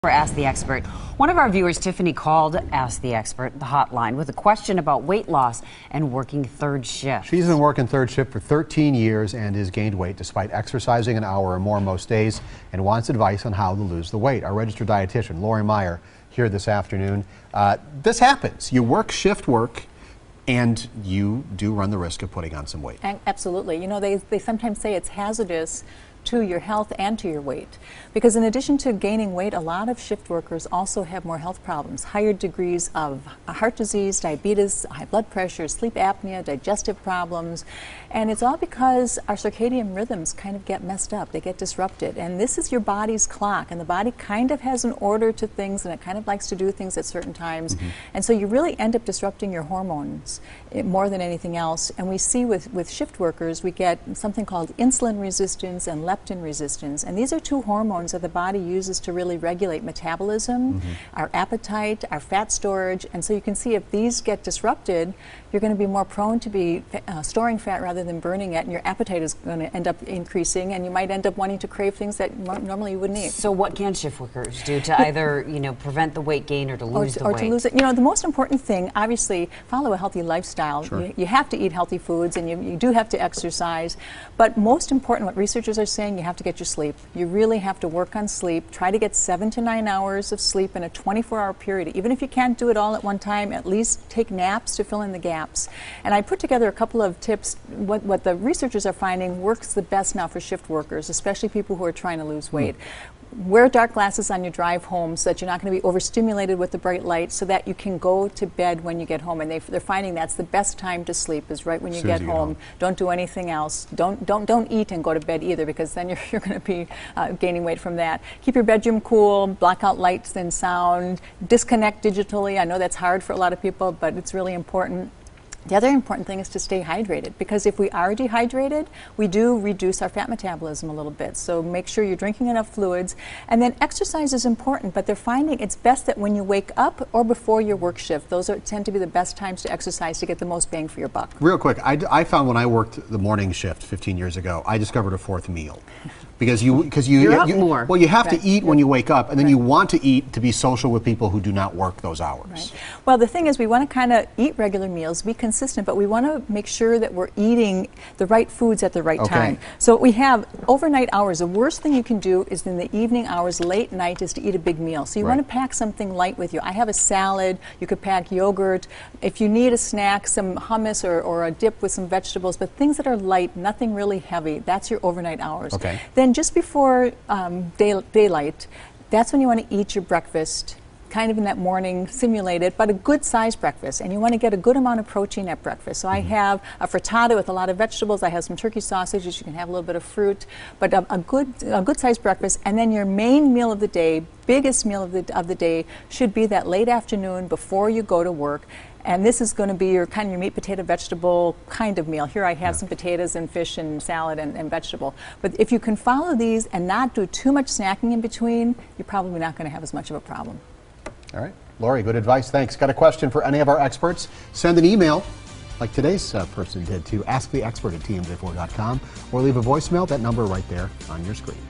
For Ask the Expert. One of our viewers, Tiffany, called Ask the Expert, the hotline, with a question about weight loss and working third shift. She's been working third shift for 13 years and has gained weight despite exercising an hour or more most days and wants advice on how to lose the weight. Our registered dietitian, Lori Meyer, here this afternoon. This happens. You work shift work and you do run the risk of putting on some weight. Absolutely. You know, they sometimes say it's hazardous to your health and to your weight. Because in addition to gaining weight, a lot of shift workers also have more health problems, higher degrees of heart disease, diabetes, high blood pressure, sleep apnea, digestive problems. And it's all because our circadian rhythms kind of get messed up, they get disrupted. And this is your body's clock, and the body kind of has an order to things, and it kind of likes to do things at certain times. And so you really end up disrupting your hormones more than anything else. And we see with shift workers, we get something called insulin resistance and leptin resistance, and these are two hormones that the body uses to really regulate metabolism, our appetite, our fat storage. And so you can see if these get disrupted, you're going to be more prone to be storing fat rather than burning it, and your appetite is going to end up increasing, and you might end up wanting to crave things that normally you wouldn't eat. So what can shift workers do to either, prevent the weight gain or to lose the weight? Or to lose it. You know, the most important thing, obviously, follow a healthy lifestyle. Sure. You have to eat healthy foods, and you do have to exercise. But most important, what researchers are saying, you have to get your sleep. You really have to work on sleep. Try to get 7 to 9 hours of sleep in a 24-hour period. Even if you can't do it all at one time, at least take naps to fill in the gaps. And I put together a couple of tips. What the researchers are finding works the best now for shift workers, especially people who are trying to lose weight. Wear dark glasses on your drive home so that you're not going to be overstimulated with the bright light, so that you can go to bed when you get home. And they're finding that's the best time to sleep is right when you get home. Don't do anything else. Don't eat and go to bed either, because then you're going to be gaining weight from that. Keep your bedroom cool. Block out lights and sound. Disconnect digitally. I know that's hard for a lot of people, but it's really important. The other important thing is to stay hydrated, because if we are dehydrated, we do reduce our fat metabolism a little bit. So make sure you're drinking enough fluids. And then exercise is important, but they're finding it's best that when you wake up or before your work shift. Those tend to be the best times to exercise to get the most bang for your buck. Real quick, I found when I worked the morning shift 15 years ago, I discovered a fourth meal. Because you more. Well, you have to eat when you wake up, and then you want to eat to be social with people who do not work those hours. Right. Well, the thing is, we want to kind of eat regular meals, be consistent, but we want to make sure that we're eating the right foods at the right time. So we have overnight hours. The worst thing you can do is in the evening hours, late night, is to eat a big meal. So you want to pack something light with you. I have a salad. You could pack yogurt. If you need a snack, some hummus or a dip with some vegetables, but things that are light, nothing really heavy. That's your overnight hours. Then just before daylight, that's when you want to eat your breakfast, kind of in that morning, simulated, but a good sized breakfast. And you want to get a good amount of protein at breakfast. So I have a frittata with a lot of vegetables. I have some turkey sausages. You can have a little bit of fruit, but a good sized breakfast. And then your main meal of the day, biggest meal of the day, should be that late afternoon before you go to work. And this is going to be your kind of your meat, potato, vegetable kind of meal. Here I have some potatoes and fish and salad and vegetable. But if you can follow these and not do too much snacking in between, you're probably not going to have as much of a problem. All right. Lori, good advice. Thanks. Got a question for any of our experts? Send an email, like today's person did, to asktheexpert@tmj4.com, or leave a voicemail, that number right there on your screen.